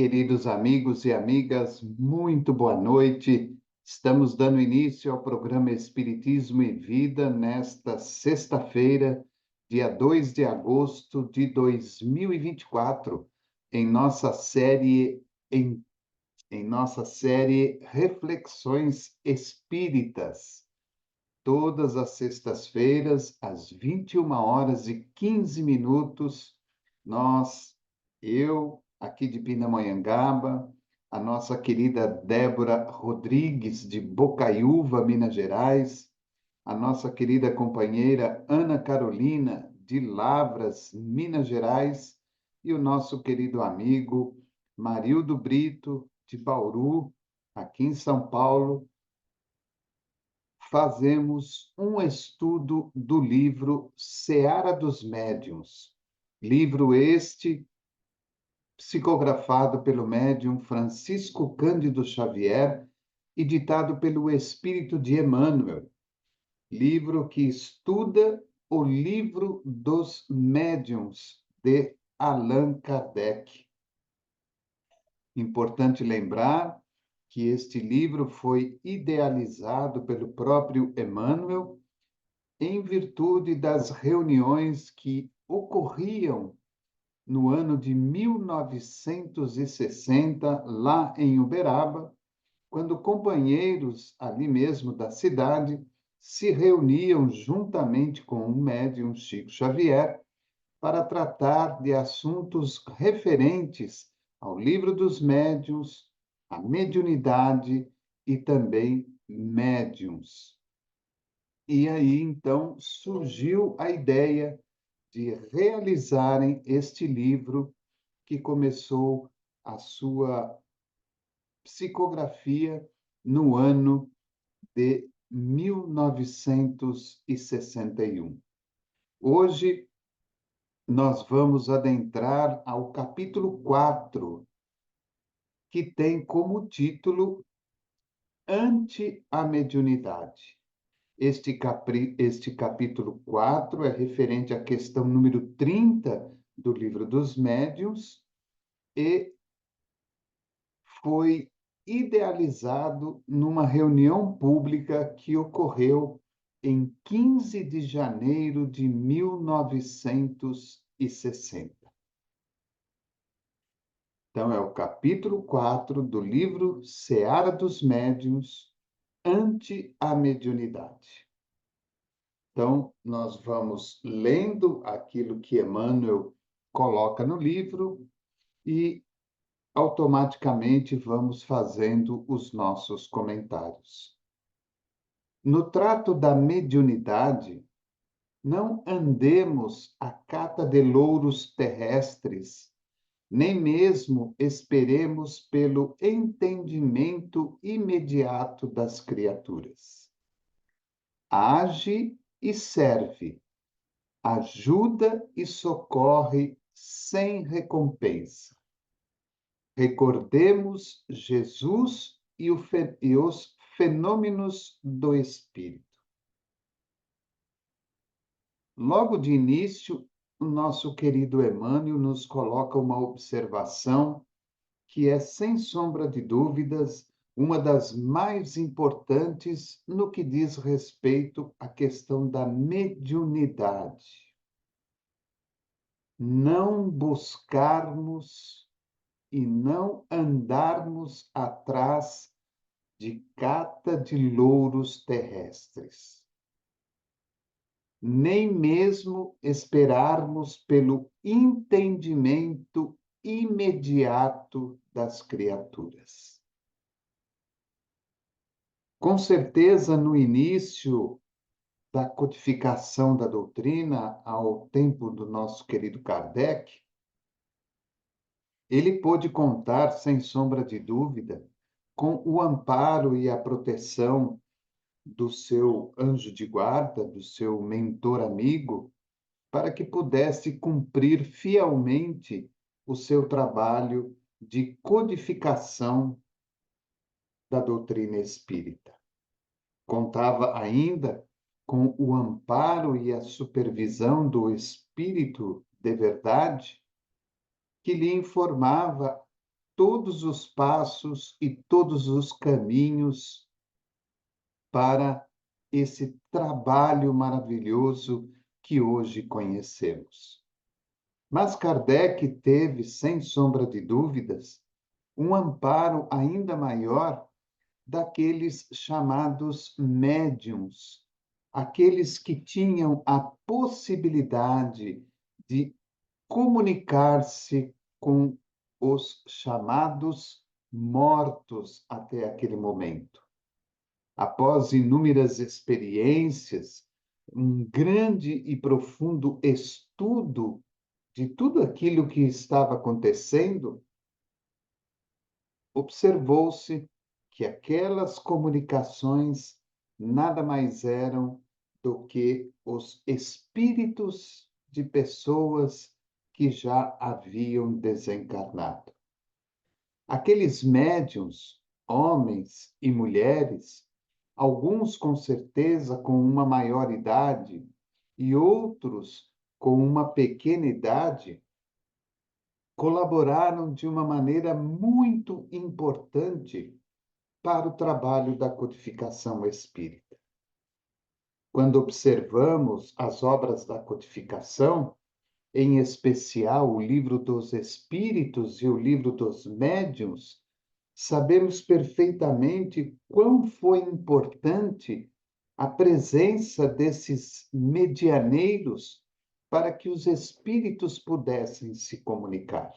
Queridos amigos e amigas, muito boa noite. Estamos dando início ao programa Espiritismo e Vida nesta sexta-feira, dia 2 de agosto de 2024, em nossa série em nossa série Reflexões Espíritas. Todas as sextas-feiras, às 21h15, eu, aqui de Pindamonhangaba, a nossa querida Débora Rodrigues, de Bocaiúva, Minas Gerais, a nossa querida companheira Ana Carolina, de Lavras, Minas Gerais, e o nosso querido amigo Marildo Brito, de Bauru, aqui em São Paulo, fazemos um estudo do livro Seara dos Médiuns. Livro este psicografado pelo médium Francisco Cândido Xavier e ditado pelo Espírito de Emmanuel. Livro que estuda o Livro dos Médiuns, de Allan Kardec. Importante lembrar que este livro foi idealizado pelo próprio Emmanuel em virtude das reuniões que ocorriam no ano de 1960, lá em Uberaba, quando companheiros ali mesmo da cidade se reuniam juntamente com o médium Chico Xavier para tratar de assuntos referentes ao Livro dos Médiuns, à mediunidade e também médiuns. E aí, então, surgiu a ideia de realizarem este livro, que começou a sua psicografia no ano de 1961. Hoje, nós vamos adentrar ao capítulo 4, que tem como título Ante a Mediunidade. Este capítulo 4 é referente à questão número 30 do Livro dos Médiuns e foi idealizado numa reunião pública que ocorreu em 15 de janeiro de 1960. Então, é o capítulo 4 do livro Seara dos Médiuns, Ante a Mediunidade. Então, nós vamos lendo aquilo que Emmanuel coloca no livro e automaticamente vamos fazendo os nossos comentários. No trato da mediunidade, não andemos à cata de louros terrestres, nem mesmo esperemos pelo entendimento imediato das criaturas. Age e serve, ajuda e socorre sem recompensa. Recordemos Jesus e os fenômenos do Espírito. Logo de início, o nosso querido Emmanuel nos coloca uma observação que é, sem sombra de dúvidas, uma das mais importantes no que diz respeito à questão da mediunidade. Não buscarmos e não andarmos atrás de cata de louros terrestres, nem mesmo esperarmos pelo entendimento imediato das criaturas. Com certeza, no início da codificação da doutrina, ao tempo do nosso querido Kardec, ele pôde contar, sem sombra de dúvida, com o amparo e a proteção do seu anjo de guarda, do seu mentor amigo, para que pudesse cumprir fielmente o seu trabalho de codificação da doutrina espírita. Contava ainda com o amparo e a supervisão do Espírito de verdade, que lhe informava todos os passos e todos os caminhos para esse trabalho maravilhoso que hoje conhecemos. Mas Kardec teve, sem sombra de dúvidas, um amparo ainda maior daqueles chamados médiums, aqueles que tinham a possibilidade de comunicar-se com os chamados mortos até aquele momento. Após inúmeras experiências, um grande e profundo estudo de tudo aquilo que estava acontecendo, observou-se que aquelas comunicações nada mais eram do que os espíritos de pessoas que já haviam desencarnado. Aqueles médiuns, homens e mulheres, alguns com certeza com uma maior idade e outros com uma pequena idade, colaboraram de uma maneira muito importante para o trabalho da codificação espírita. Quando observamos as obras da codificação, em especial o Livro dos Espíritos e o Livro dos Médiuns, sabemos perfeitamente quão foi importante a presença desses medianeiros para que os espíritos pudessem se comunicar.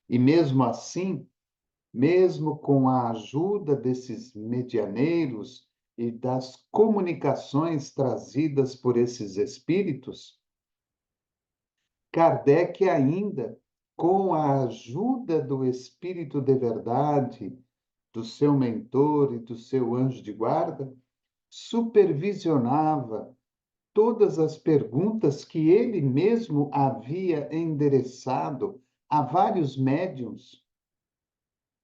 E mesmo assim, mesmo com a ajuda desses medianeiros e das comunicações trazidas por esses espíritos, Kardec ainda, com a ajuda do Espírito de Verdade, do seu mentor e do seu anjo de guarda, supervisionava todas as perguntas que ele mesmo havia endereçado a vários médiuns,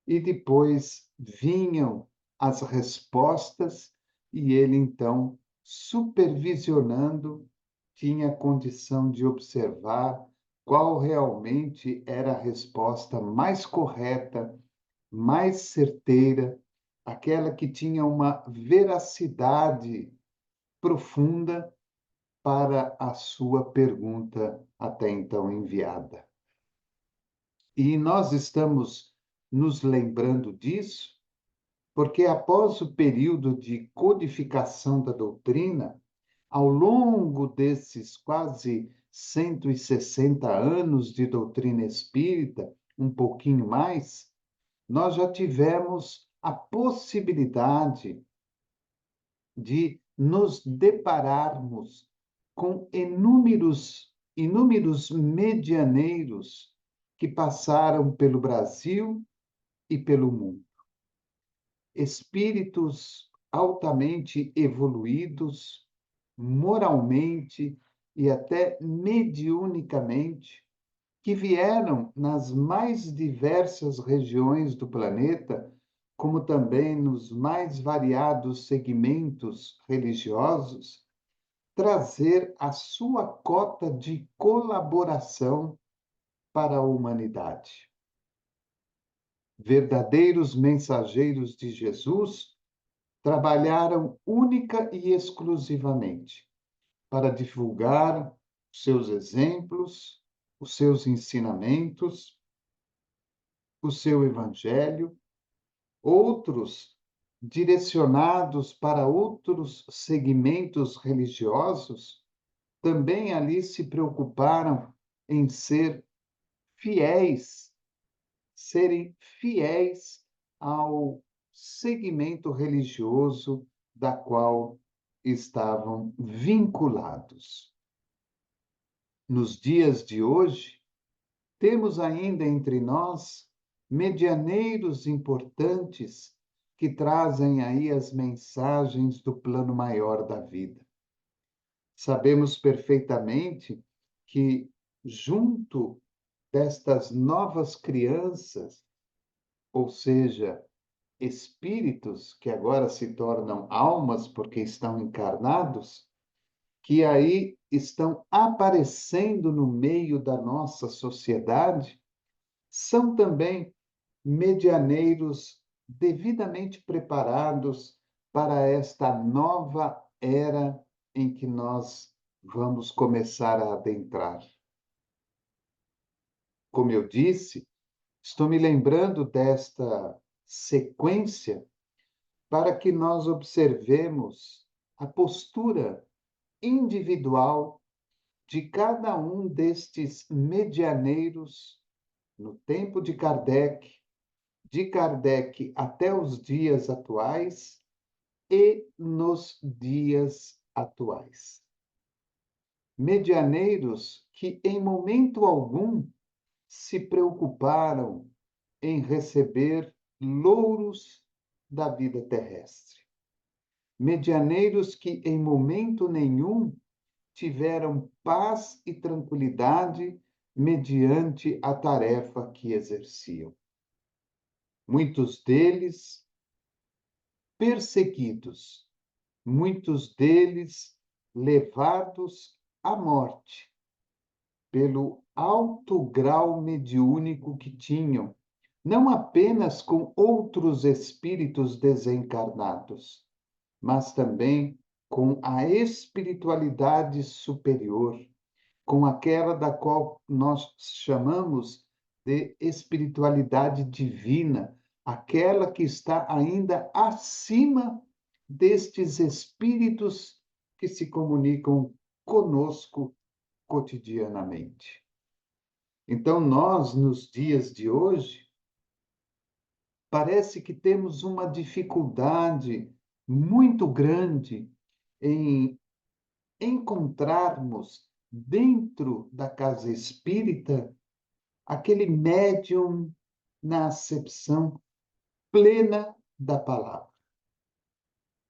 e depois vinham as respostas, e ele então, supervisionando, tinha condição de observar qual realmente era a resposta mais correta, mais certeira, aquela que tinha uma veracidade profunda para a sua pergunta até então enviada. E nós estamos nos lembrando disso porque, após o período de codificação da doutrina, ao longo desses quase 160 anos de doutrina espírita, um pouquinho mais, nós já tivemos a possibilidade de nos depararmos com inúmeros medianeiros que passaram pelo Brasil e pelo mundo. Espíritos altamente evoluídos, moralmente e até mediunicamente, que vieram nas mais diversas regiões do planeta, como também nos mais variados segmentos religiosos, trazer a sua cota de colaboração para a humanidade. Verdadeiros mensageiros de Jesus trabalharam única e exclusivamente para divulgar os seus exemplos, os seus ensinamentos, o seu evangelho. Outros, direcionados para outros segmentos religiosos, também ali se preocuparam em fiéis, serem fiéis ao segmento religioso da qual estavam vinculados. Nos dias de hoje, temos ainda entre nós medianeiros importantes que trazem aí as mensagens do plano maior da vida. Sabemos perfeitamente que, junto destas novas crianças, ou seja, espíritos que agora se tornam almas porque estão encarnados, que aí estão aparecendo no meio da nossa sociedade, são também medianeiros devidamente preparados para esta nova era em que nós vamos começar a adentrar. Como eu disse, estou me lembrando desta sequência para que nós observemos a postura individual de cada um destes medianeiros no tempo de Kardec até os dias atuais e nos dias atuais. Medianeiros que, em momento algum, se preocuparam em receber louros da vida terrestre. Medianeiros que, em momento nenhum, tiveram paz e tranquilidade mediante a tarefa que exerciam. Muitos deles perseguidos, muitos deles levados à morte pelo alto grau mediúnico que tinham, não apenas com outros espíritos desencarnados, mas também com a espiritualidade superior, com aquela da qual nós chamamos de espiritualidade divina, aquela que está ainda acima destes espíritos que se comunicam conosco cotidianamente. Então, nós, nos dias de hoje, parece que temos uma dificuldade muito grande em encontrarmos dentro da casa espírita aquele médium na acepção plena da palavra.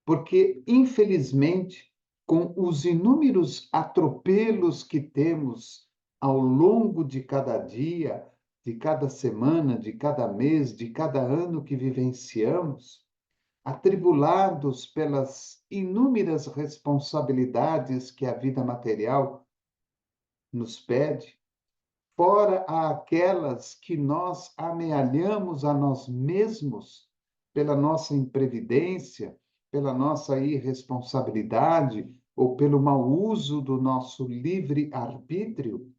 Porque, infelizmente, com os inúmeros atropelos que temos ao longo de cada dia, de cada semana, de cada mês, de cada ano que vivenciamos, atribulados pelas inúmeras responsabilidades que a vida material nos pede, fora aquelas que nós amealhamos a nós mesmos pela nossa imprevidência, pela nossa irresponsabilidade ou pelo mau uso do nosso livre-arbítrio,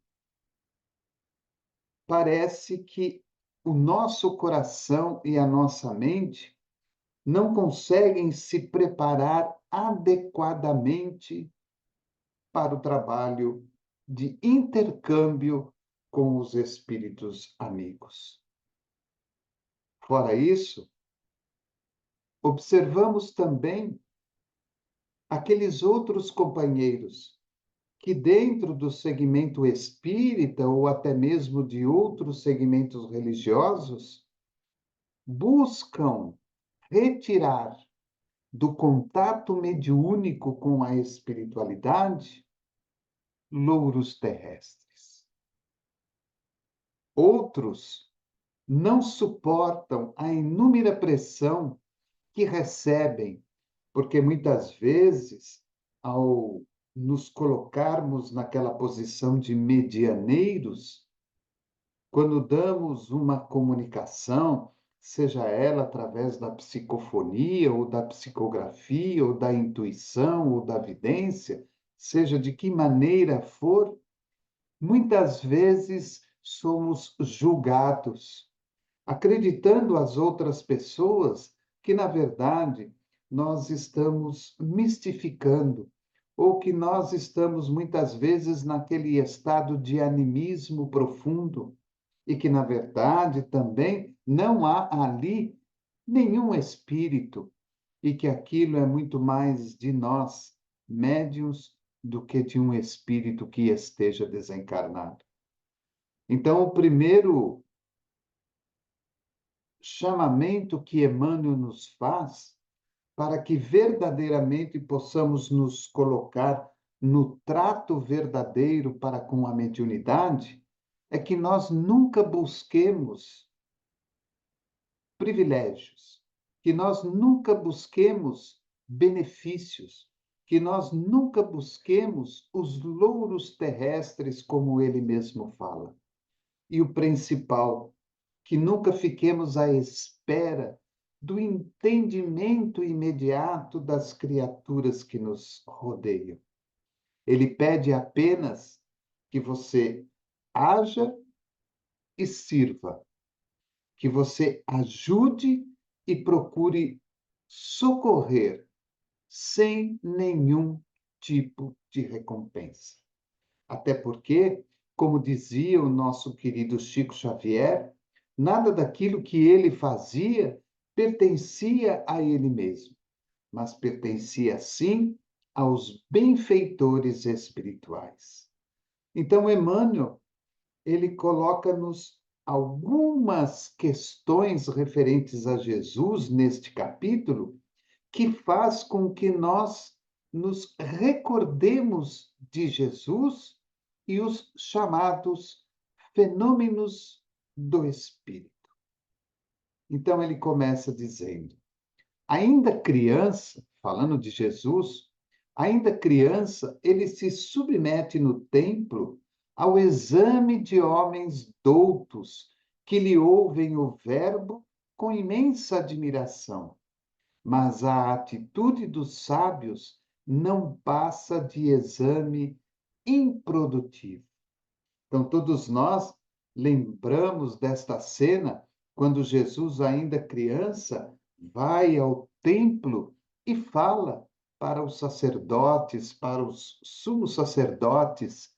parece que o nosso coração e a nossa mente não conseguem se preparar adequadamente para o trabalho de intercâmbio com os espíritos amigos. Fora isso, observamos também aqueles outros companheiros que, dentro do segmento espírita ou até mesmo de outros segmentos religiosos, buscam retirar do contato mediúnico com a espiritualidade louros terrestres. Outros não suportam a inúmera pressão que recebem, porque muitas vezes, ao nos colocarmos naquela posição de medianeiros, quando damos uma comunicação, seja ela através da psicofonia, ou da psicografia, ou da intuição, ou da vidência, seja de que maneira for, muitas vezes somos julgados, acreditando as outras pessoas que, na verdade, nós estamos mistificando, ou que nós estamos muitas vezes naquele estado de animismo profundo, e que, na verdade, também não há ali nenhum espírito, e que aquilo é muito mais de nós, médiuns, do que de um espírito que esteja desencarnado. Então, o primeiro chamamento que Emmanuel nos faz para que verdadeiramente possamos nos colocar no trato verdadeiro para com a mediunidade é que nós nunca busquemos privilégios, que nós nunca busquemos benefícios, que nós nunca busquemos os louros terrestres, como ele mesmo fala. E o principal, que nunca fiquemos à espera do entendimento imediato das criaturas que nos rodeiam. Ele pede apenas que você haja e sirva, que você ajude e procure socorrer sem nenhum tipo de recompensa. Até porque, como dizia o nosso querido Chico Xavier, nada daquilo que ele fazia pertencia a ele mesmo, mas pertencia sim aos benfeitores espirituais. Então, Emmanuel, ele coloca-nos algumas questões referentes a Jesus neste capítulo que faz com que nós nos recordemos de Jesus e os chamados fenômenos do Espírito. Então ele começa dizendo: ainda criança, falando de Jesus, ainda criança, ele se submete no templo ao exame de homens doutos que lhe ouvem o verbo com imensa admiração. Mas a atitude dos sábios não passa de exame improdutivo. Então, todos nós lembramos desta cena quando Jesus, ainda criança, vai ao templo e fala para os sacerdotes, para os sumos sacerdotes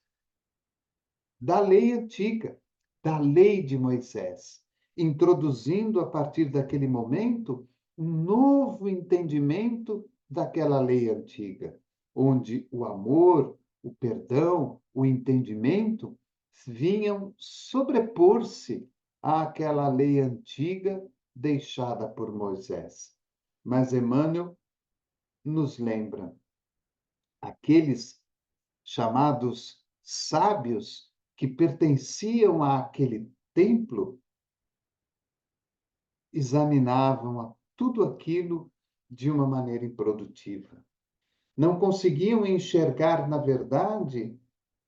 da lei antiga, da lei de Moisés, introduzindo a partir daquele momento um novo entendimento daquela lei antiga, onde o amor, o perdão, o entendimento vinham sobrepor-se àquela lei antiga deixada por Moisés. Mas Emmanuel nos lembra aqueles chamados sábios que pertenciam àquele templo, examinavam tudo aquilo de uma maneira improdutiva. Não conseguiam enxergar, na verdade,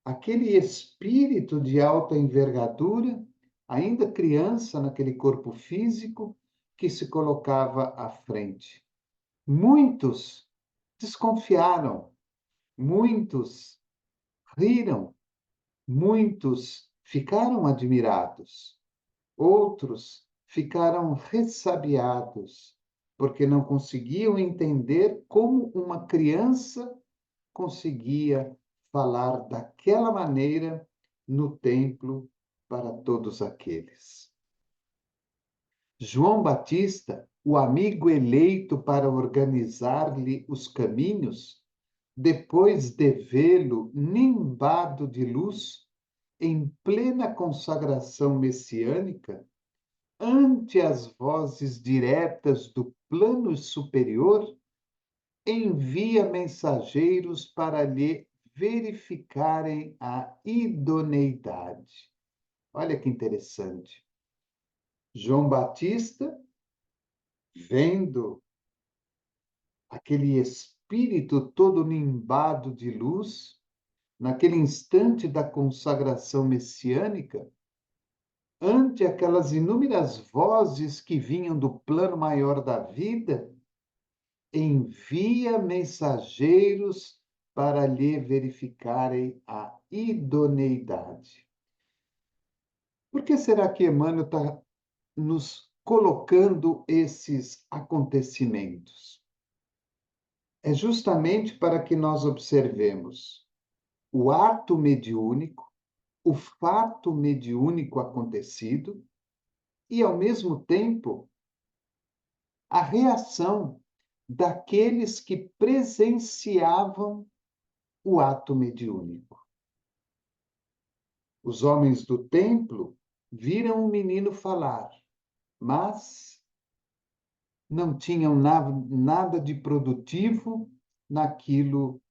aquele espírito de alta envergadura, ainda criança naquele corpo físico, que se colocava à frente. Muitos desconfiaram, muitos riram, muitos ficaram admirados, outros ficaram ressabiados, porque não conseguiam entender como uma criança conseguia falar daquela maneira no templo para todos aqueles. João Batista, o amigo eleito para organizar-lhe os caminhos, depois de vê-lo nimbado de luz, em plena consagração messiânica, ante as vozes diretas do plano superior, envia mensageiros para lhe verificarem a idoneidade. Olha que interessante. João Batista, vendo aquele espírito todo nimbado de luz, naquele instante da consagração messiânica, ante aquelas inúmeras vozes que vinham do plano maior da vida, envia mensageiros para lhe verificarem a idoneidade. Por que será que Emmanuel está nos colocando esses acontecimentos? É justamente para que nós observemos o ato mediúnico, o fato mediúnico acontecido e, ao mesmo tempo, a reação daqueles que presenciavam o ato mediúnico. Os homens do templo viram o menino falar, mas não tinham nada de produtivo naquilo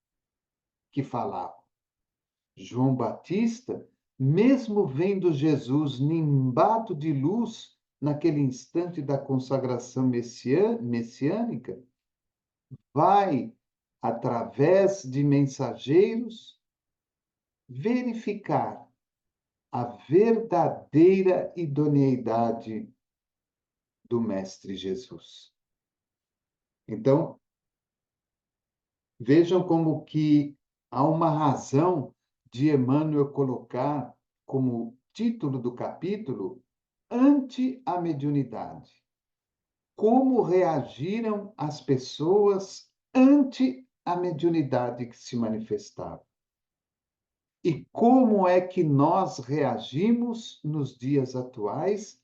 que falavam. João Batista, mesmo vendo Jesus nimbado de luz naquele instante da consagração messiânica, vai, através de mensageiros, verificar a verdadeira idoneidade do Mestre Jesus. Então, vejam como que há uma razão de Emmanuel colocar como título do capítulo ante a mediunidade. Como reagiram as pessoas ante a mediunidade que se manifestava? E como é que nós reagimos nos dias atuais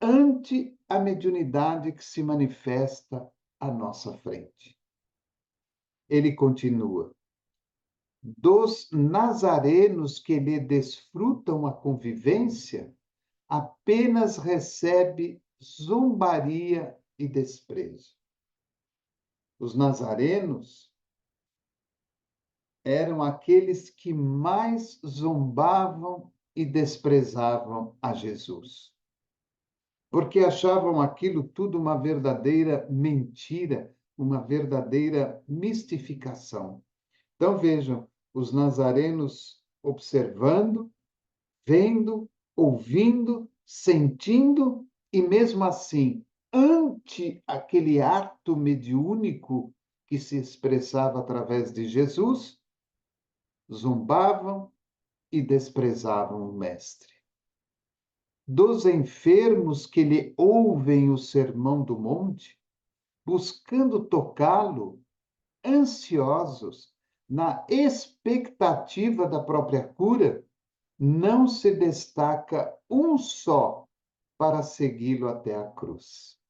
ante a mediunidade que se manifesta à nossa frente? Ele continua: dos nazarenos que lhe desfrutam a convivência, apenas recebe zombaria e desprezo. Os nazarenos eram aqueles que mais zombavam e desprezavam a Jesus, porque achavam aquilo tudo uma verdadeira mentira, uma verdadeira mistificação. Então vejam, os nazarenos observando, vendo, ouvindo, sentindo, e mesmo assim, ante aquele ato mediúnico que se expressava através de Jesus, zombavam e desprezavam o Mestre. Dos enfermos que lhe ouvem o sermão do monte, buscando tocá-lo, ansiosos, na expectativa da própria cura, não se destaca um só para segui-lo até a cruz.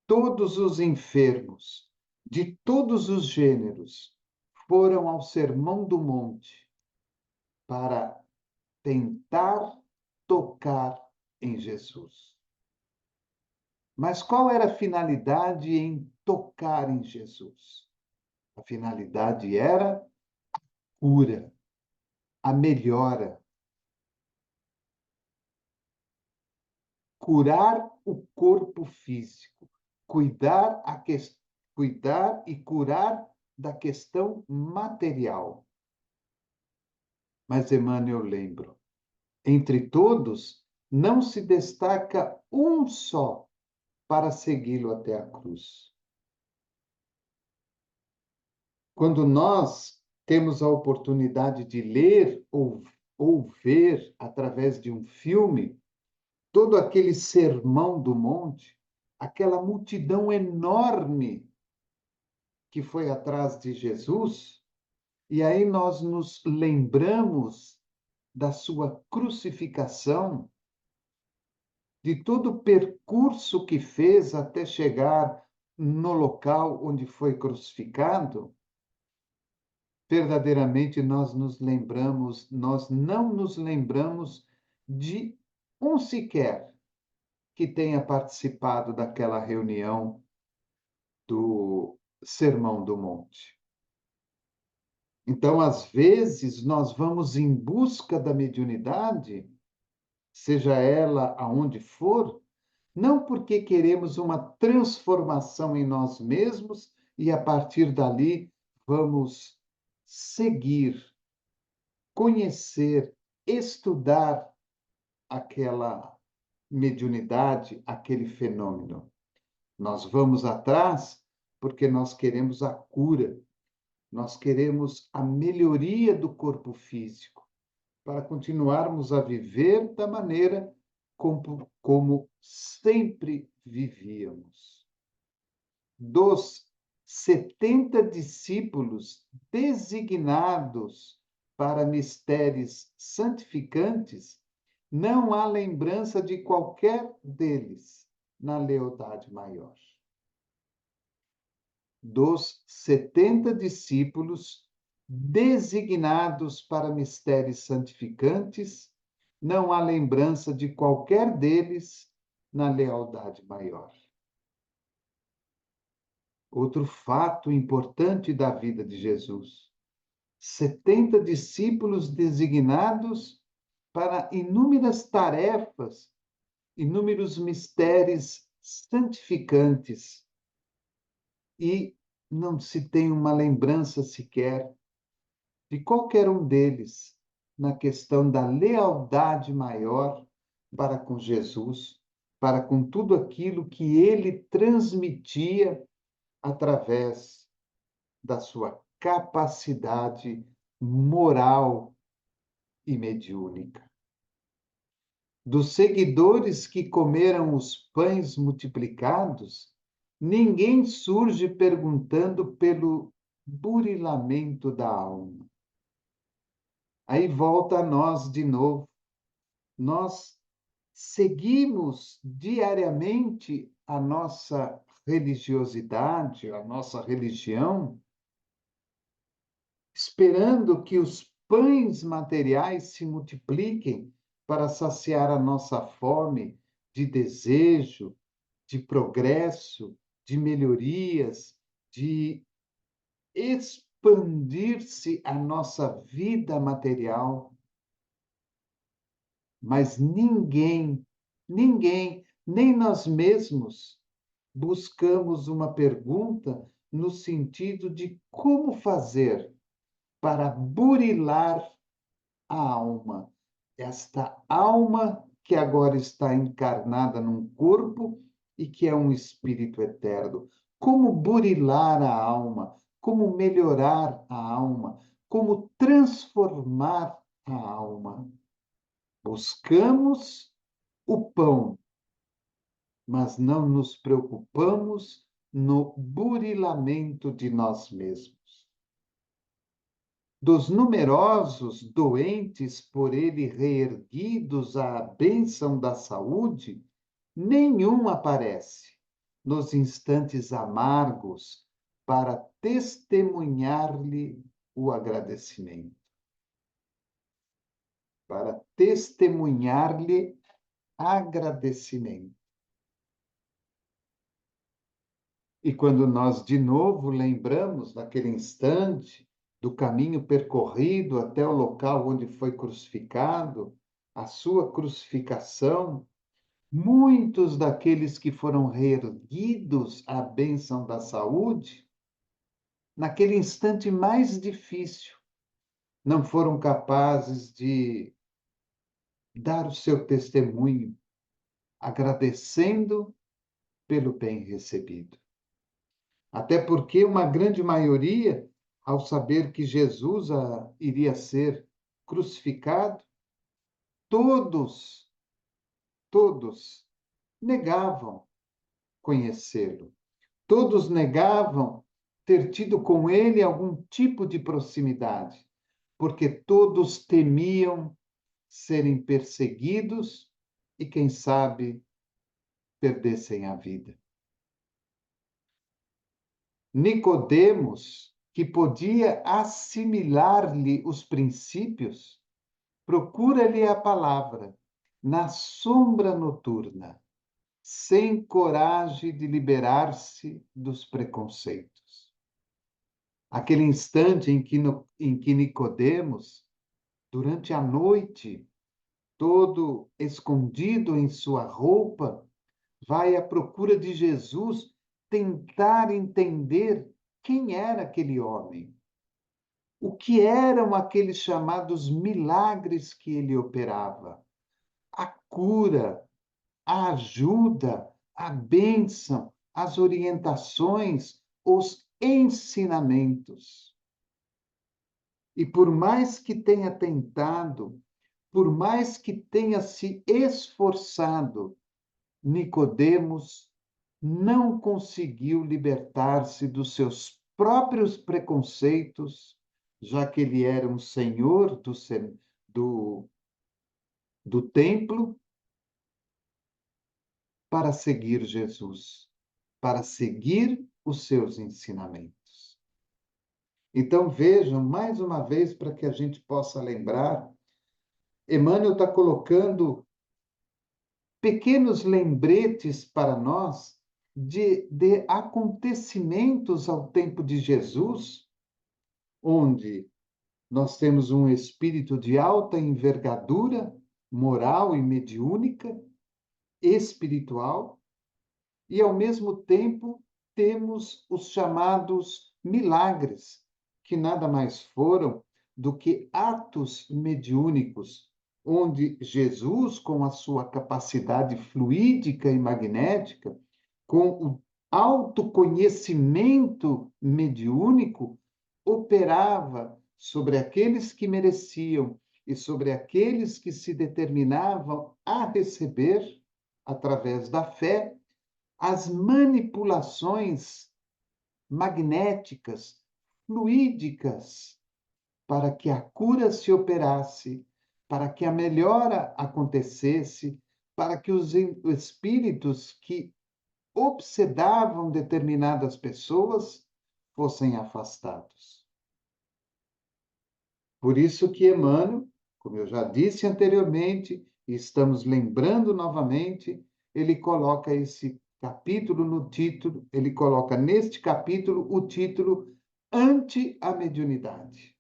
Todos os enfermos, de todos os gêneros, foram ao Sermão do Monte para tentar tocar em Jesus. Mas qual era a finalidade em tocar em Jesus? A finalidade era a cura, a melhora, curar o corpo físico, cuidar e curar da questão material. Mas Emmanuel lembra, entre todos não se destaca um só para segui-lo até a cruz. Quando nós temos a oportunidade de ler ou ver através de um filme todo aquele sermão do monte, aquela multidão enorme que foi atrás de Jesus, e aí nós nos lembramos da sua crucificação, de todo o percurso que fez até chegar no local onde foi crucificado, verdadeiramente nós não nos lembramos de um sequer que tenha participado daquela reunião do Sermão do Monte. Então, às vezes, nós vamos em busca da mediunidade, seja ela aonde for, não porque queremos uma transformação em nós mesmos e, a partir dali, vamos seguir, conhecer, estudar aquela mediunidade, aquele fenômeno. Nós vamos atrás porque nós queremos a cura, nós queremos a melhoria do corpo físico, para continuarmos a viver da maneira como sempre vivíamos. Dos 70 discípulos designados para mistérios santificantes, não há lembrança de qualquer deles na lealdade maior. Dos 70 discípulos designados para mistérios santificantes, não há lembrança de qualquer deles na lealdade maior. Outro fato importante da vida de Jesus: 70 discípulos designados para inúmeras tarefas, inúmeros mistérios santificantes, e não se tem uma lembrança sequer de qualquer um deles na questão da lealdade maior para com Jesus, para com tudo aquilo que ele transmitia através da sua capacidade moral e mediúnica. Dos seguidores que comeram os pães multiplicados, ninguém surge perguntando pelo burilamento da alma. Aí volta a nós de novo. Nós seguimos diariamente a nossa religiosidade, a nossa religião, esperando que os pães materiais se multipliquem para saciar a nossa fome de desejo, de progresso, de melhorias, de expandir-se a nossa vida material. Mas ninguém, nem nós mesmos, buscamos uma pergunta no sentido de como fazer para burilar a alma, esta alma que agora está encarnada num corpo e que é um espírito eterno. Como burilar a alma, como melhorar a alma, como transformar a alma. Buscamos o pão, mas não nos preocupamos no burilamento de nós mesmos. Dos numerosos doentes por ele reerguidos à bênção da saúde, nenhum aparece nos instantes amargos para testemunhar-lhe o agradecimento. Para testemunhar-lhe agradecimento. E quando nós de novo lembramos naquele instante do caminho percorrido até o local onde foi crucificado, a sua crucificação, muitos daqueles que foram reerguidos à bênção da saúde, naquele instante mais difícil, não foram capazes de dar o seu testemunho, agradecendo pelo bem recebido. Até porque uma grande maioria, ao saber que Jesus iria ser crucificado, todos negavam conhecê-lo. Todos negavam ter tido com ele algum tipo de proximidade, porque todos temiam serem perseguidos e, quem sabe, perdessem a vida. Nicodemos, que podia assimilar-lhe os princípios, procura-lhe a palavra na sombra noturna, sem coragem de liberar-se dos preconceitos. Aquele instante em que Nicodemos, durante a noite, todo escondido em sua roupa, vai à procura de Jesus, tentar entender quem era aquele homem. O que eram aqueles chamados milagres que ele operava? A cura, a ajuda, a bênção, as orientações, os ensinamentos. E por mais que tenha tentado, por mais que tenha se esforçado, Nicodemos não conseguiu libertar-se dos seus próprios preconceitos, já que ele era um senhor do, do templo, para seguir Jesus, para seguir os seus ensinamentos. Então, vejam, mais uma vez, para que a gente possa lembrar, Emmanuel está colocando pequenos lembretes para nós de acontecimentos ao tempo de Jesus, onde nós temos um espírito de alta envergadura moral e mediúnica, espiritual, e, ao mesmo tempo, temos os chamados milagres, que nada mais foram do que atos mediúnicos, onde Jesus, com a sua capacidade fluídica e magnética, com o autoconhecimento mediúnico, operava sobre aqueles que mereciam e sobre aqueles que se determinavam a receber, através da fé, as manipulações magnéticas, fluídicas, para que a cura se operasse, para que a melhora acontecesse, para que os espíritos que obsedavam determinadas pessoas fossem afastados. Por isso que Emmanuel, como eu já disse anteriormente, e estamos lembrando novamente, ele coloca esse capítulo no título, ele coloca neste capítulo o título Ante a Mediunidade.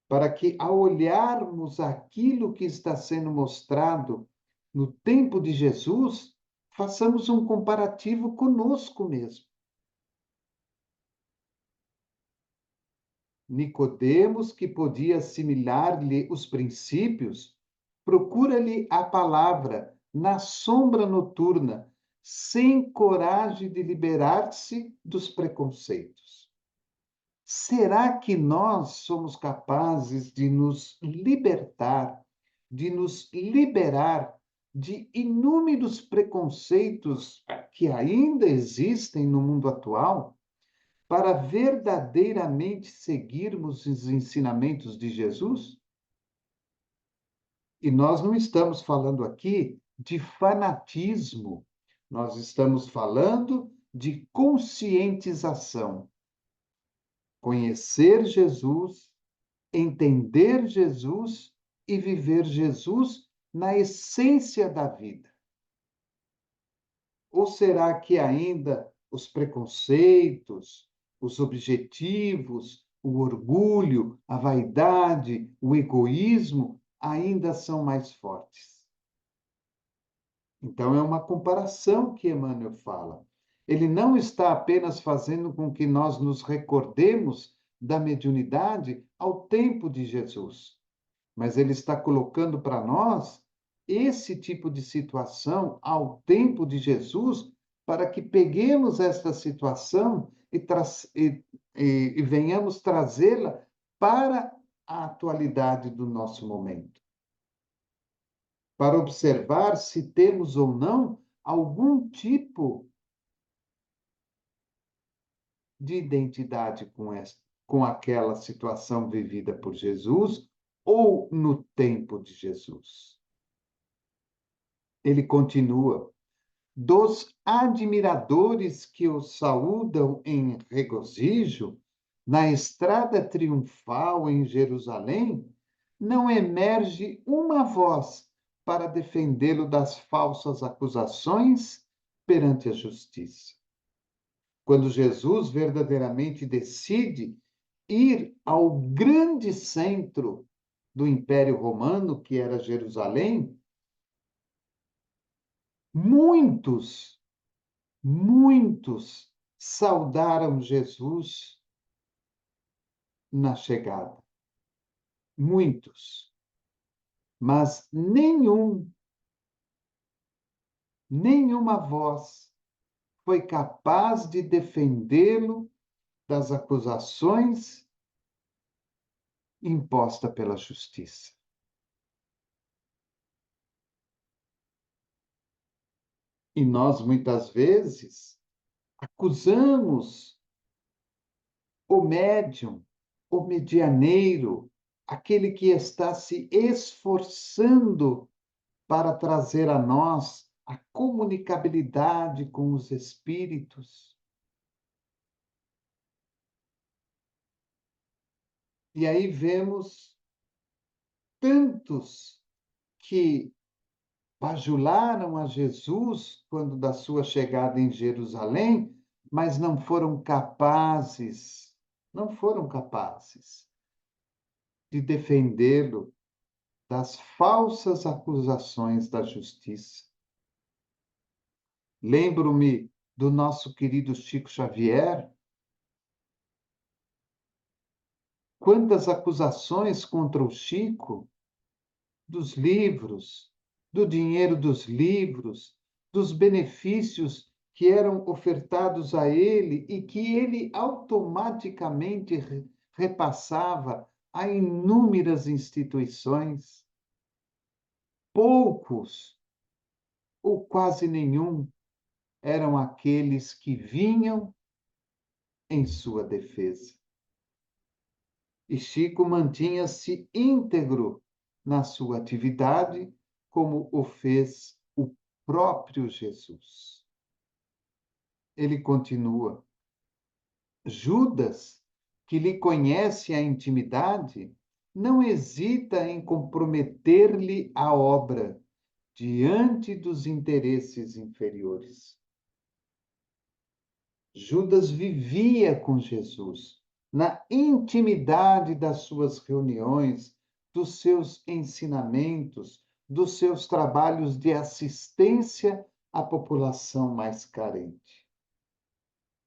Para que, ao olharmos aquilo que está sendo mostrado no tempo de Jesus, façamos um comparativo conosco mesmo. Nicodemos, que podia assimilar-lhe os princípios, procura-lhe a palavra na sombra noturna, sem coragem de liberar-se dos preconceitos. Será que nós somos capazes de nos libertar, de nos liberar de inúmeros preconceitos que ainda existem no mundo atual, para verdadeiramente seguirmos os ensinamentos de Jesus? E nós não estamos falando aqui de fanatismo, nós estamos falando de conscientização. Conhecer Jesus, entender Jesus e viver Jesus na essência da vida. Ou será que ainda os preconceitos, os objetivos, o orgulho, a vaidade, o egoísmo ainda são mais fortes? Então, é uma comparação que Emmanuel fala. Ele não está apenas fazendo com que nós nos recordemos da mediunidade ao tempo de Jesus, mas ele está colocando para nós esse tipo de situação ao tempo de Jesus, para que peguemos esta situação e venhamos trazê-la para a atualidade do nosso momento, para observar se temos ou não algum tipo de identidade com aquela situação vivida por Jesus ou no tempo de Jesus. Ele continua: dos admiradores que o saúdam em regozijo, na estrada triunfal em Jerusalém, não emerge uma voz para defendê-lo das falsas acusações perante a justiça. Quando Jesus verdadeiramente decide ir ao grande centro do Império Romano, que era Jerusalém, muitos saudaram Jesus na chegada. Muitos. Mas nenhuma voz foi capaz de defendê-lo das acusações impostas pela justiça. E nós, muitas vezes, acusamos o médium, o medianeiro, aquele que está se esforçando para trazer a nós a comunicabilidade com os espíritos. E aí vemos tantos que bajularam a Jesus quando da sua chegada em Jerusalém, mas não foram capazes de defendê-lo das falsas acusações da justiça. Lembro-me do nosso querido Chico Xavier, Quantas acusações contra o Chico, dos livros, do dinheiro dos livros, dos benefícios que eram ofertados a ele e que ele automaticamente repassava a inúmeras instituições. Poucos, ou quase nenhum, eram aqueles que vinham em sua defesa. E Chico mantinha-se íntegro na sua atividade, como o fez o próprio Jesus. Ele continua: Judas, que lhe conhece a intimidade, não hesita em comprometer-lhe a obra diante dos interesses inferiores. Judas vivia com Jesus, na intimidade das suas reuniões, dos seus ensinamentos, dos seus trabalhos de assistência à população mais carente.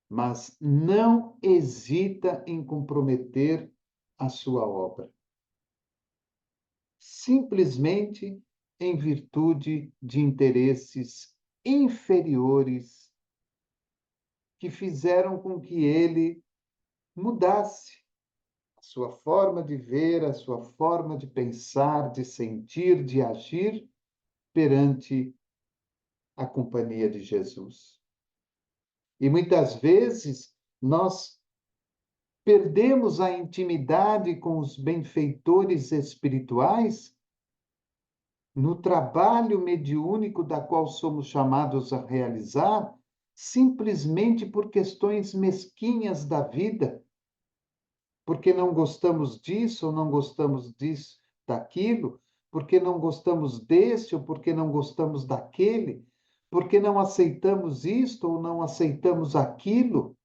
Mas não hesita em comprometer a sua obra, simplesmente em virtude de interesses inferiores que fizeram com que ele mudasse a sua forma de ver, a sua forma de pensar, de sentir, de agir perante a companhia de Jesus. E muitas vezes nós perdemos a intimidade com os benfeitores espirituais no trabalho mediúnico da qual somos chamados a realizar, simplesmente por questões mesquinhas da vida, porque não gostamos disso ou não gostamos disso, daquilo, porque não gostamos desse ou porque não gostamos daquele, porque não aceitamos isto ou não aceitamos aquilo,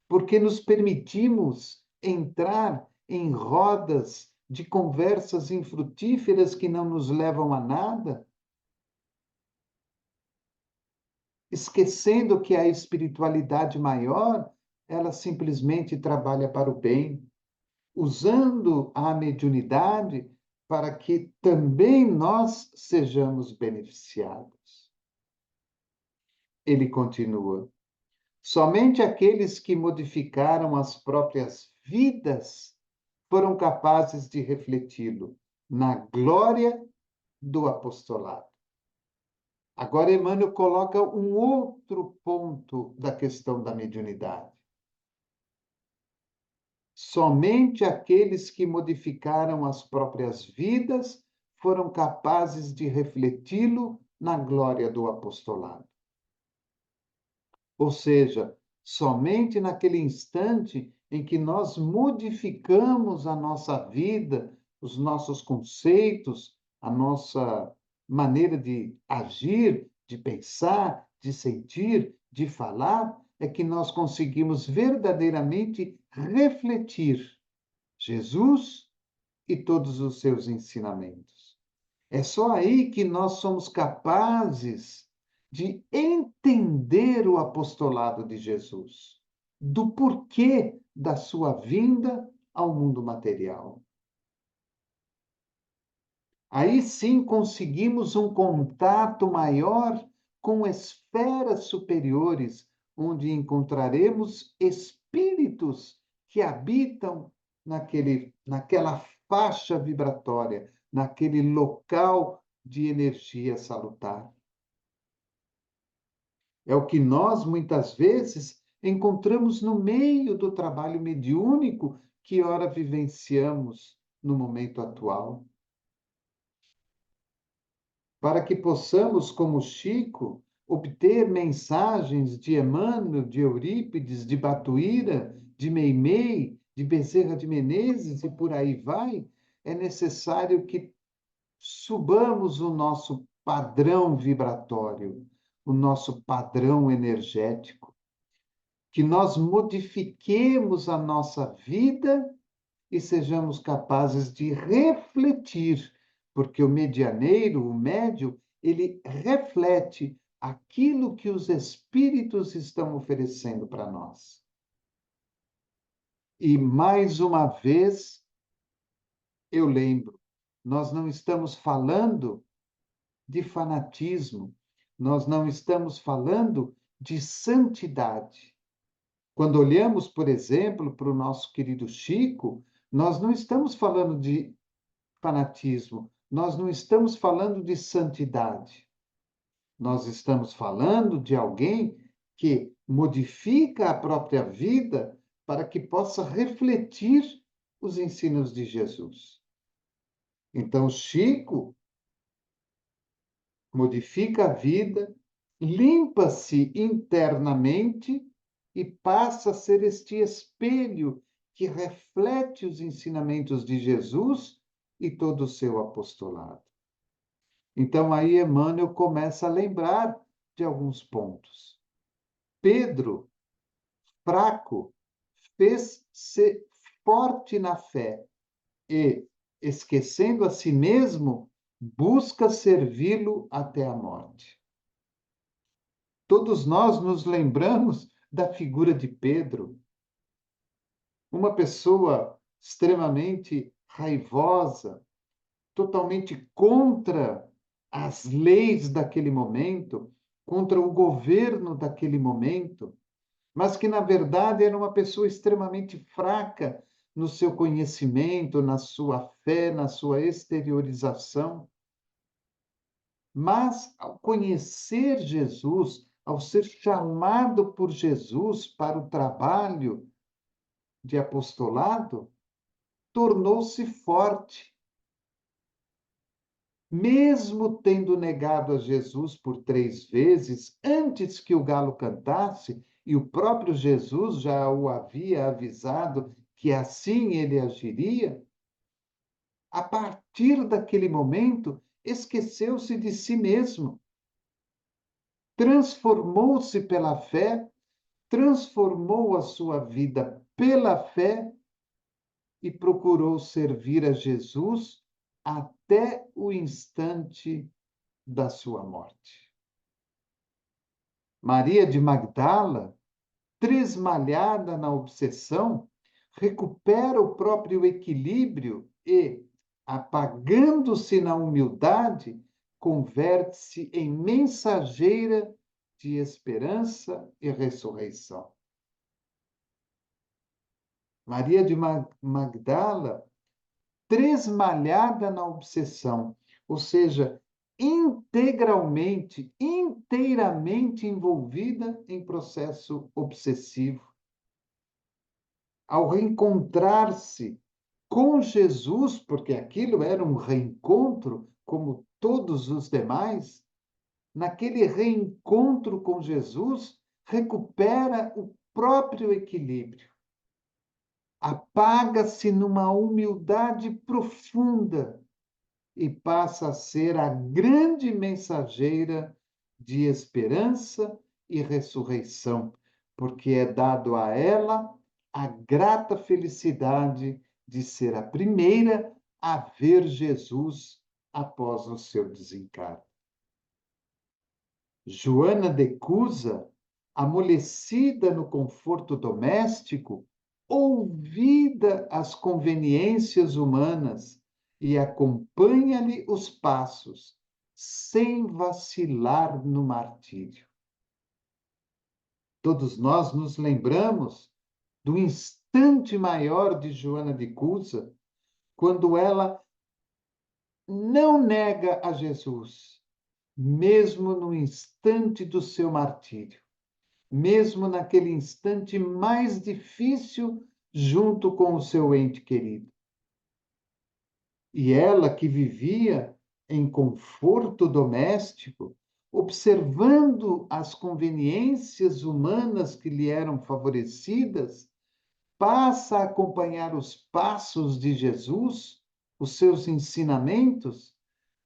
porque nos permitimos entrar em rodas de conversas infrutíferas que não nos levam a nada, esquecendo que a espiritualidade maior, ela simplesmente trabalha para o bem, usando a mediunidade para que também nós sejamos beneficiados. Ele continua: somente aqueles que modificaram as próprias vidas foram capazes de refleti-lo na glória do apostolado. Agora, Emmanuel coloca um outro ponto da questão da mediunidade. Somente aqueles que modificaram as próprias vidas foram capazes de refleti-lo na glória do apostolado. Ou seja, somente naquele instante em que nós modificamos a nossa vida, os nossos conceitos, a nossa maneira de agir, de pensar, de sentir, de falar, é que nós conseguimos verdadeiramente refletir Jesus e todos os seus ensinamentos. É só aí que nós somos capazes de entender o apostolado de Jesus, do porquê da sua vinda ao mundo material. Aí sim conseguimos um contato maior com esferas superiores, onde encontraremos espíritos que habitam naquela faixa vibratória, naquele local de energia salutar. É o que nós, muitas vezes, encontramos no meio do trabalho mediúnico que ora vivenciamos no momento atual. Para que possamos, como Chico, obter mensagens de Emmanuel, de Eurípides, de Batuíra, de Meimei, de Bezerra de Menezes e por aí vai, é necessário que subamos o nosso padrão vibratório, o nosso padrão energético, que nós modifiquemos a nossa vida e sejamos capazes de refletir, porque o medianeiro, o médio, ele reflete aquilo que os espíritos estão oferecendo para nós. E mais uma vez, eu lembro, nós não estamos falando de fanatismo, nós não estamos falando de santidade. Quando olhamos, por exemplo, para o nosso querido Chico, nós não estamos falando de fanatismo, nós não estamos falando de santidade. Nós estamos falando de alguém que modifica a própria vida para que possa refletir os ensinos de Jesus. Então, Chico modifica a vida, limpa-se internamente e passa a ser este espelho que reflete os ensinamentos de Jesus e todo o seu apostolado. Então, aí Emmanuel começa a lembrar de alguns pontos. Pedro, fraco, fez-se forte na fé e, esquecendo a si mesmo, busca servi-lo até a morte. Todos nós nos lembramos da figura de Pedro, uma pessoa extremamente raivosa, totalmente contra as leis daquele momento, contra o governo daquele momento, mas que, na verdade, era uma pessoa extremamente fraca no seu conhecimento, na sua fé, na sua exteriorização. Mas, ao conhecer Jesus, ao ser chamado por Jesus para o trabalho de apostolado, tornou-se forte. Mesmo tendo negado a Jesus por 3 vezes, antes que o galo cantasse, e o próprio Jesus já o havia avisado que assim ele agiria, a partir daquele momento, esqueceu-se de si mesmo, transformou-se pela fé, transformou a sua vida pela fé e procurou servir a Jesus até o instante da sua morte. Maria de Magdala, tresmalhada na obsessão, recupera o próprio equilíbrio e, apagando-se na humildade, converte-se em mensageira de esperança e ressurreição. Maria de Magdala, tresmalhada na obsessão, ou seja, inteiramente envolvida em processo obsessivo. Ao reencontrar-se com Jesus, porque aquilo era um reencontro, como todos os demais, naquele reencontro com Jesus, recupera o próprio equilíbrio. Apaga-se numa humildade profunda e passa a ser a grande mensageira de esperança e ressurreição, porque é dado a ela a grata felicidade de ser a primeira a ver Jesus após o seu desencarne. Joana de Cusa, amolecida no conforto doméstico, ouvida as conveniências humanas e acompanha-lhe os passos, sem vacilar no martírio. Todos nós nos lembramos do instante maior de Joana de Cusa, quando ela não nega a Jesus, mesmo no instante do seu martírio, mesmo naquele instante mais difícil junto com o seu ente querido. E ela, que vivia em conforto doméstico, observando as conveniências humanas que lhe eram favorecidas, passa a acompanhar os passos de Jesus, os seus ensinamentos,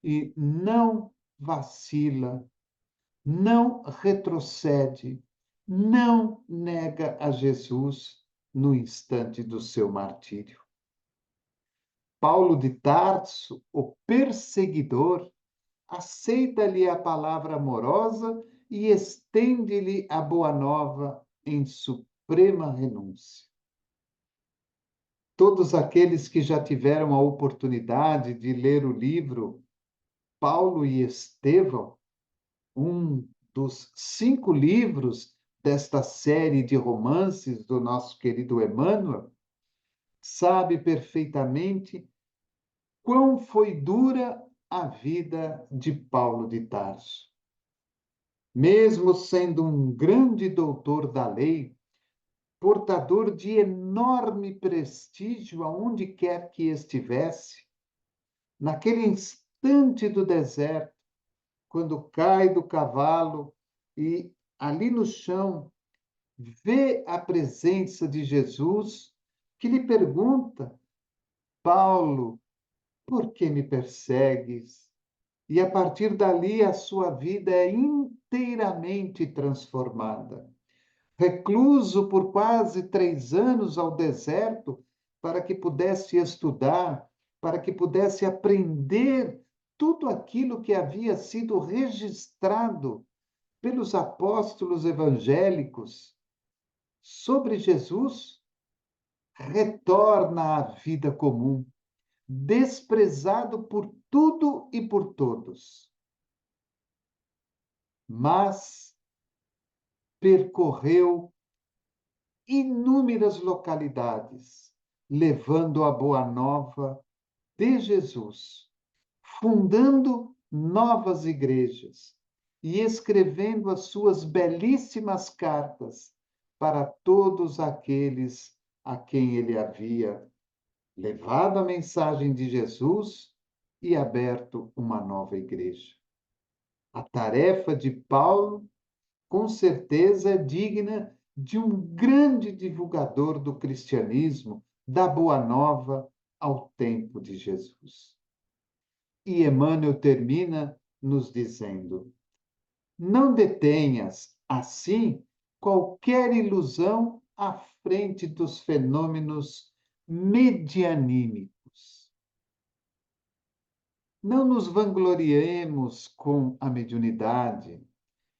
e não vacila, não retrocede, não nega a Jesus no instante do seu martírio. Paulo de Tarso, o perseguidor, aceita-lhe a palavra amorosa e estende-lhe a boa nova em suprema renúncia. Todos aqueles que já tiveram a oportunidade de ler o livro Paulo e Estevão, um dos 5 livros desta série de romances do nosso querido Emmanuel, sabe perfeitamente quão foi dura a vida de Paulo de Tarso. Mesmo sendo um grande doutor da lei, portador de enorme prestígio aonde quer que estivesse, naquele instante do deserto, quando cai do cavalo e ali no chão vê a presença de Jesus, que lhe pergunta: Paulo, por que me persegues? E a partir dali a sua vida é inteiramente transformada. Recluso por quase 3 anos ao deserto, para que pudesse estudar, para que pudesse aprender tudo aquilo que havia sido registrado pelos apóstolos evangélicos sobre Jesus, retorna à vida comum, desprezado por tudo e por todos. Mas percorreu inúmeras localidades, levando a boa nova de Jesus, fundando novas igrejas e escrevendo as suas belíssimas cartas para todos aqueles a quem ele havia levado a mensagem de Jesus e aberto uma nova igreja. A tarefa de Paulo, com certeza, é digna de um grande divulgador do cristianismo, da Boa Nova ao tempo de Jesus. E Emmanuel termina nos dizendo: não detenhas, assim, qualquer ilusão à frente dos fenômenos medianímicos. Não nos vangloriemos com a mediunidade,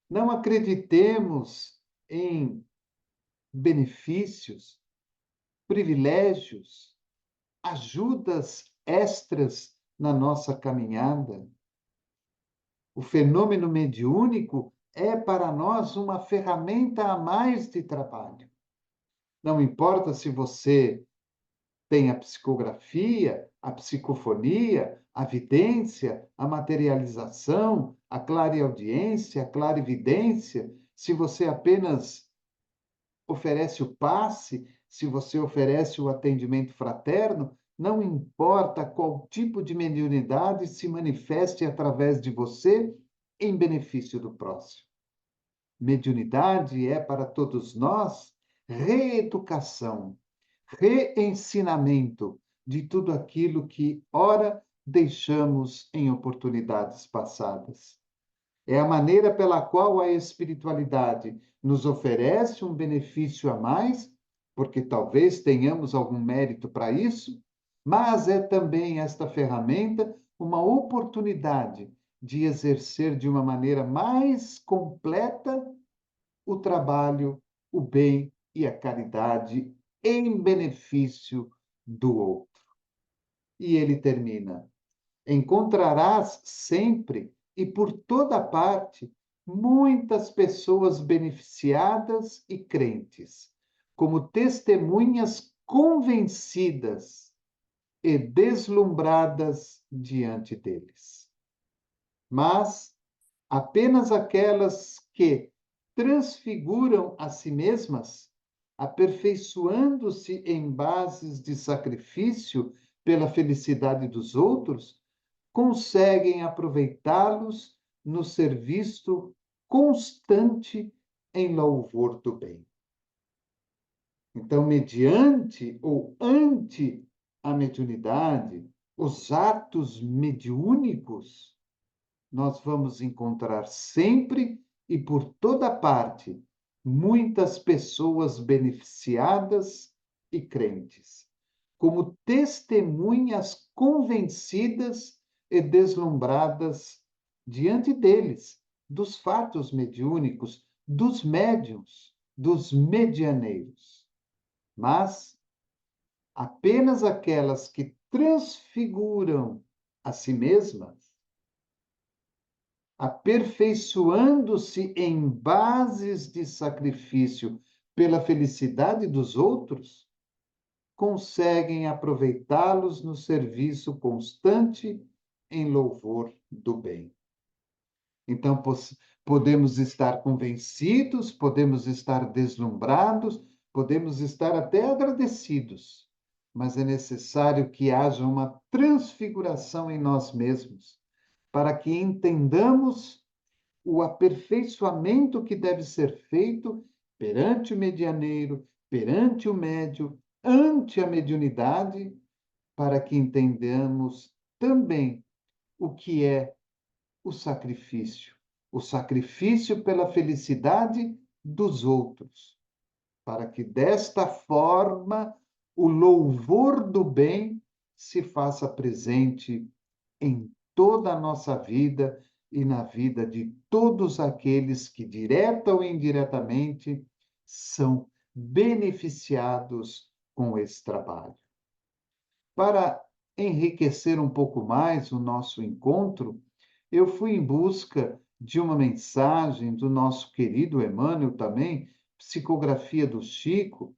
não acreditemos em benefícios, privilégios, ajudas extras na nossa caminhada. O fenômeno mediúnico é para nós uma ferramenta a mais de trabalho. Não importa se você tem a psicografia, a psicofonia, a vidência, a materialização, a clareaudiência, a clarividência, se você apenas oferece o passe, se você oferece o atendimento fraterno, não importa qual tipo de mediunidade se manifeste através de você em benefício do próximo. Mediunidade é para todos nós reeducação, reensinamento de tudo aquilo que, ora, deixamos em oportunidades passadas. É a maneira pela qual a espiritualidade nos oferece um benefício a mais, porque talvez tenhamos algum mérito para isso, mas é também esta ferramenta uma oportunidade de exercer de uma maneira mais completa o trabalho, o bem e a caridade em benefício do outro. E ele termina: encontrarás sempre e por toda parte muitas pessoas beneficiadas e crentes, como testemunhas convencidas e deslumbradas diante deles. Mas apenas aquelas que transfiguram a si mesmas, aperfeiçoando-se em bases de sacrifício pela felicidade dos outros, conseguem aproveitá-los no serviço constante em louvor do bem. Então, mediante ou ante a mediunidade, os atos mediúnicos, nós vamos encontrar sempre e por toda parte muitas pessoas beneficiadas e crentes, como testemunhas convencidas e deslumbradas diante deles, dos fatos mediúnicos, dos médiuns, dos medianeiros. Mas apenas aquelas que transfiguram a si mesmas, aperfeiçoando-se em bases de sacrifício pela felicidade dos outros, conseguem aproveitá-los no serviço constante em louvor do bem. Então, podemos estar convencidos, podemos estar deslumbrados, podemos estar até agradecidos, mas é necessário que haja uma transfiguração em nós mesmos, para que entendamos o aperfeiçoamento que deve ser feito perante o medianeiro, perante o médio, ante a mediunidade, para que entendamos também o que é o sacrifício pela felicidade dos outros, para que desta forma o louvor do bem se faça presente em toda a nossa vida e na vida de todos aqueles que, direta ou indiretamente, são beneficiados com esse trabalho. Para enriquecer um pouco mais o nosso encontro, eu fui em busca de uma mensagem do nosso querido Emmanuel também, Psicografia do Chico,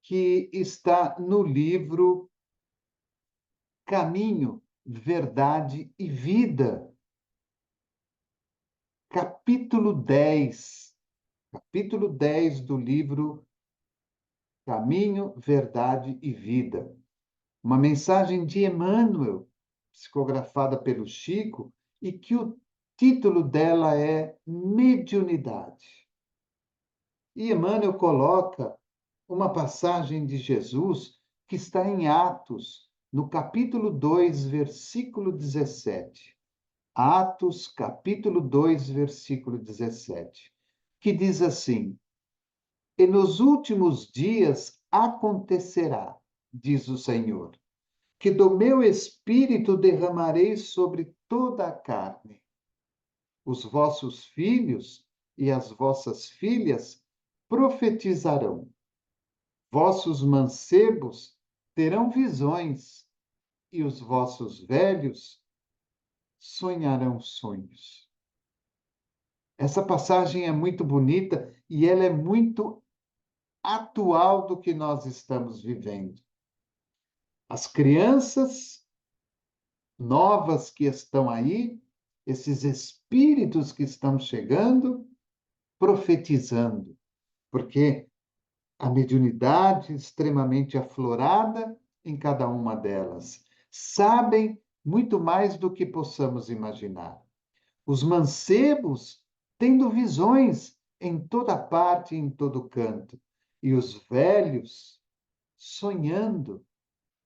que está no livro Caminho, Verdade e Vida, capítulo 10. Capítulo 10 do livro Caminho, Verdade e Vida. Uma mensagem de Emmanuel, psicografada pelo Chico, e que o título dela é Mediunidade. E Emmanuel coloca uma passagem de Jesus que está em Atos, no capítulo 2, versículo 17. Atos, capítulo 2, versículo 17, que diz assim: E nos últimos dias acontecerá, diz o Senhor, que do meu espírito derramarei sobre toda a carne. Os vossos filhos e as vossas filhas profetizarão. Vossos mancebos terão visões e os vossos velhos sonharão sonhos. Essa passagem é muito bonita e ela é muito atual do que nós estamos vivendo. As crianças novas que estão aí, esses espíritos que estão chegando, profetizando, porque a mediunidade extremamente aflorada em cada uma delas. Sabem muito mais do que possamos imaginar. Os mancebos tendo visões em toda parte e em todo canto. E os velhos sonhando,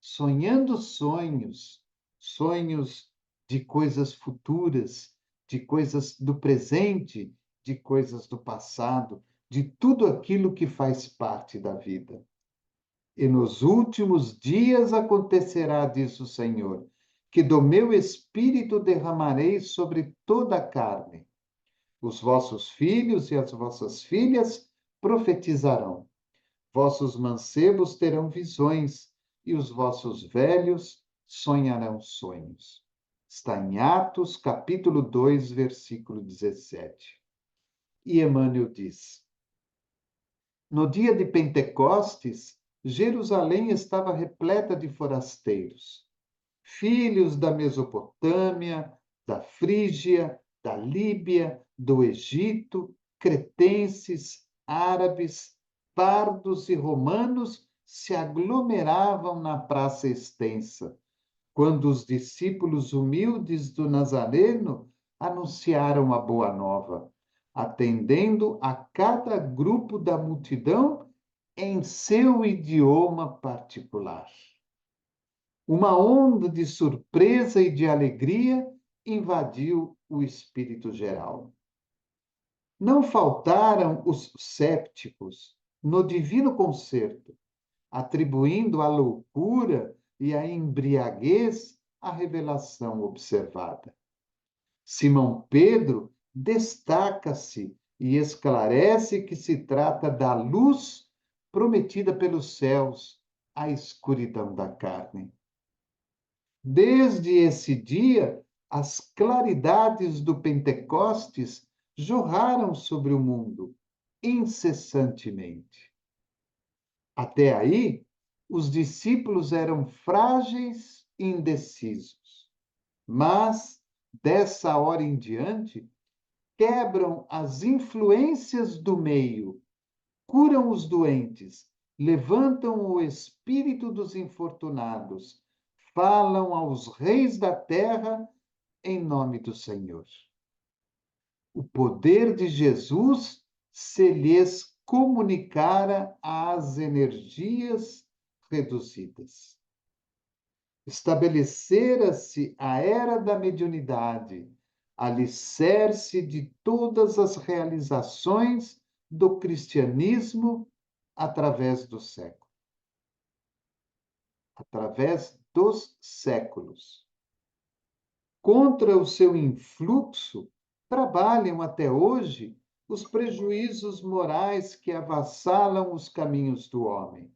sonhando sonhos, sonhos de coisas futuras, de coisas do presente, de coisas do passado, de tudo aquilo que faz parte da vida. E nos últimos dias acontecerá, diz o Senhor, que do meu espírito derramarei sobre toda a carne. Os vossos filhos e as vossas filhas profetizarão. Vossos mancebos terão visões e os vossos velhos sonharão sonhos. Está em Atos, capítulo 2, versículo 17. E Emmanuel diz: No dia de Pentecostes, Jerusalém estava repleta de forasteiros, filhos da Mesopotâmia, da Frígia, da Líbia, do Egito, cretenses, árabes, pardos e romanos se aglomeravam na praça extensa, quando os discípulos humildes do Nazareno anunciaram a boa nova, atendendo a cada grupo da multidão em seu idioma particular. Uma onda de surpresa e de alegria invadiu o espírito geral. Não faltaram os sépticos no divino concerto, atribuindo à loucura e à embriaguez a revelação observada. Simão Pedro destaca-se e esclarece que se trata da luz prometida pelos céus, a escuridão da carne. Desde esse dia, as claridades do Pentecostes jorraram sobre o mundo incessantemente. Até aí, os discípulos eram frágeis e indecisos, mas dessa hora em diante, quebram as influências do meio, curam os doentes, levantam o espírito dos infortunados, falam aos reis da terra em nome do Senhor. O poder de Jesus se lhes comunicara às energias reduzidas. Estabelecera-se a era da mediunidade, alicerce de todas as realizações do cristianismo através do século. Através dos séculos. Contra o seu influxo, trabalham até hoje os prejuízos morais que avassalam os caminhos do homem.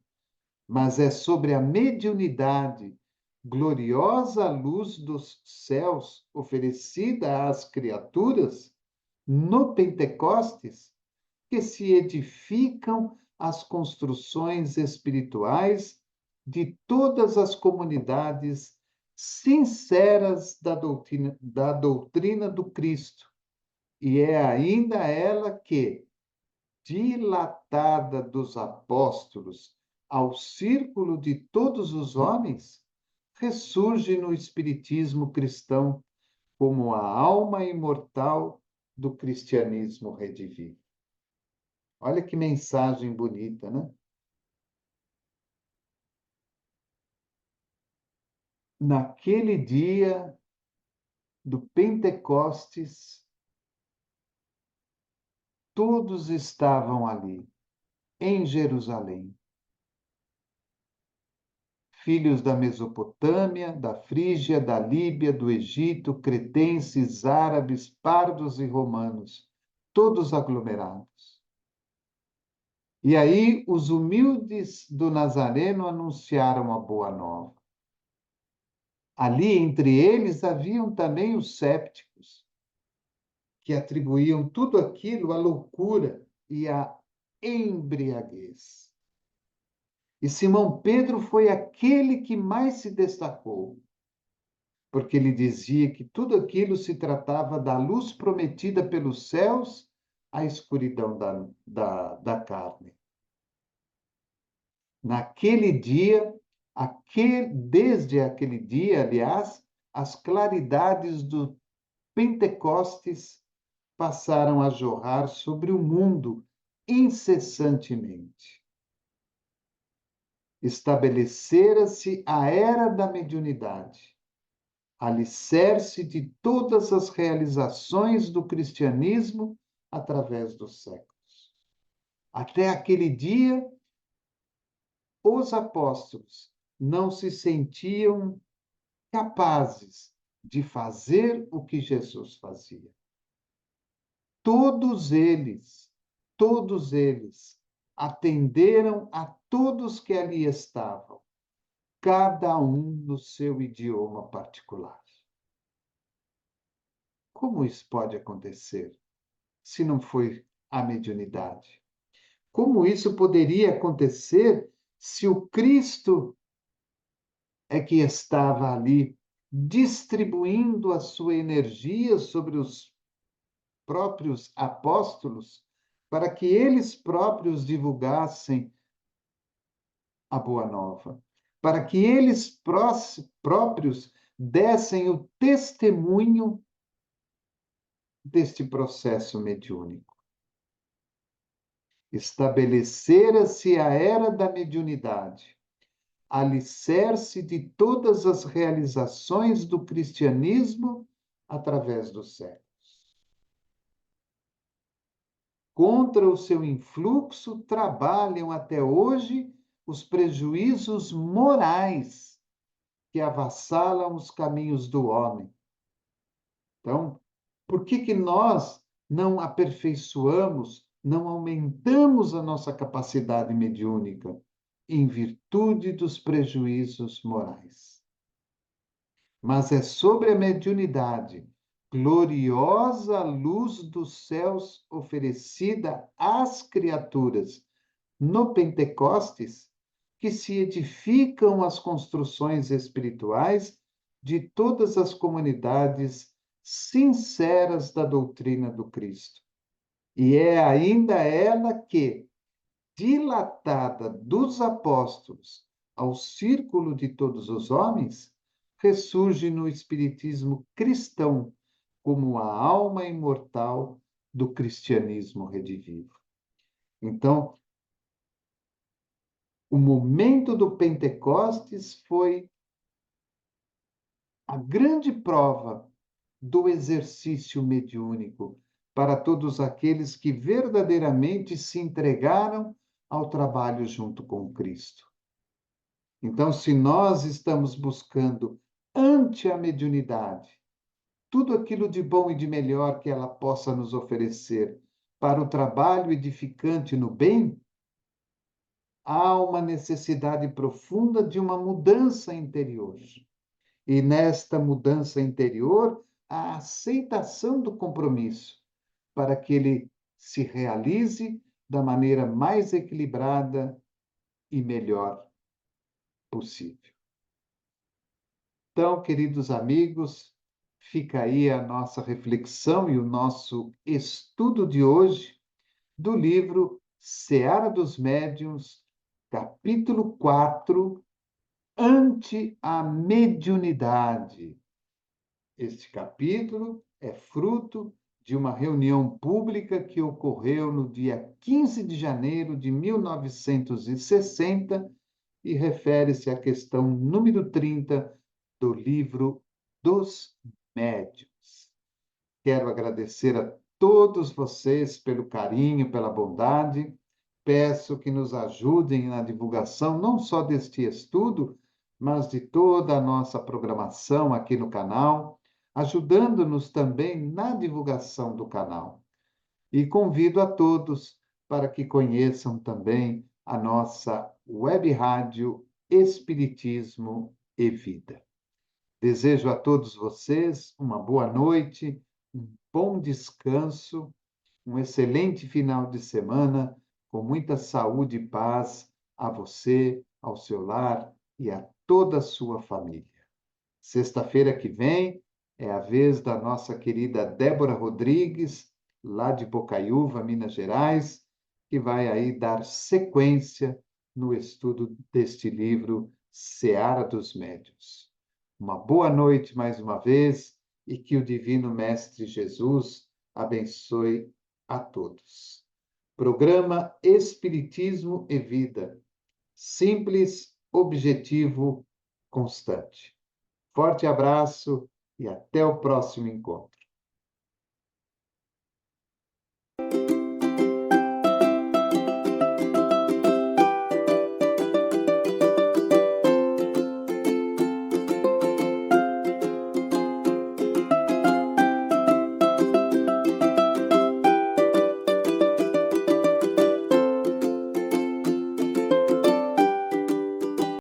Mas é sobre a mediunidade, gloriosa luz dos céus oferecida às criaturas, no Pentecostes, que se edificam as construções espirituais de todas as comunidades sinceras da doutrina do Cristo. E é ainda ela que, dilatada dos apóstolos ao círculo de todos os homens, ressurge no espiritismo cristão como a alma imortal do cristianismo redivivo. Olha que mensagem bonita, né? Naquele dia do Pentecostes, todos estavam ali, em Jerusalém. Filhos da Mesopotâmia, da Frígia, da Líbia, do Egito, cretenses, árabes, pardos e romanos, todos aglomerados. E aí os humildes do Nazareno anunciaram a boa nova. Ali entre eles haviam também os sépticos, que atribuíam tudo aquilo à loucura e à embriaguez. E Simão Pedro foi aquele que mais se destacou, porque ele dizia que tudo aquilo se tratava da luz prometida pelos céus à escuridão da carne. Naquele dia, desde aquele dia, aliás, as claridades do Pentecostes passaram a jorrar sobre o mundo incessantemente. Estabelecera-se a era da mediunidade, alicerce de todas as realizações do cristianismo através dos séculos. Até aquele dia, os apóstolos não se sentiam capazes de fazer o que Jesus fazia. Todos eles atenderam a todos que ali estavam, cada um no seu idioma particular. Como isso pode acontecer se não foi a mediunidade? Como isso poderia acontecer se o Cristo é que estava ali distribuindo a sua energia sobre os próprios apóstolos para que eles próprios divulgassem a boa nova, para que eles próprios dessem o testemunho deste processo mediúnico. Estabelecera-se a era da mediunidade, alicerce de todas as realizações do cristianismo através dos séculos. Contra o seu influxo trabalham até hoje os prejuízos morais que avassalam os caminhos do homem. Então, por que nós não aperfeiçoamos, não aumentamos a nossa capacidade mediúnica? em virtude dos prejuízos morais. Mas é sobre a mediunidade, gloriosa luz dos céus oferecida às criaturas no Pentecostes, que se edificam as construções espirituais de todas as comunidades sinceras da doutrina do Cristo. E é ainda ela que, dilatada dos apóstolos ao círculo de todos os homens, ressurge no espiritismo cristão como a alma imortal do cristianismo redivivo. Então, o momento do Pentecostes foi a grande prova do exercício mediúnico para todos aqueles que verdadeiramente se entregaram ao trabalho junto com Cristo. Então, se nós estamos buscando, ante a mediunidade, tudo aquilo de bom e de melhor que ela possa nos oferecer para o trabalho edificante no bem, há uma necessidade profunda de uma mudança interior. E nesta mudança interior, a aceitação do compromisso, para que ele se realize da maneira mais equilibrada e melhor possível. Então, queridos amigos, fica aí a nossa reflexão e o nosso estudo de hoje do livro Seara dos Médiuns, capítulo 4, Ante a Mediunidade. Este capítulo é fruto de uma reunião pública que ocorreu no dia 15 de janeiro de 1960 e refere-se à questão número 30 do livro dos Médiuns. Quero agradecer a todos vocês pelo carinho, pela bondade. Peço que nos ajudem na divulgação não só deste estudo, mas de toda a nossa programação aqui no canal, ajudando-nos também na divulgação do canal. E convido a todos para que conheçam também a nossa web rádio Espiritismo e Vida. Desejo a todos vocês uma boa noite, um bom descanso, um excelente final de semana, com muita saúde e paz a você, ao seu lar e a toda a sua família. Sexta-feira que vem é a vez da nossa querida Débora Rodrigues, lá de Bocaiúva, Minas Gerais, que vai aí dar sequência no estudo deste livro Seara dos Médiuns. Uma boa noite mais uma vez e que o Divino Mestre Jesus abençoe a todos. Programa Espiritismo e Vida. Simples, objetivo, constante. Forte abraço e até o próximo encontro.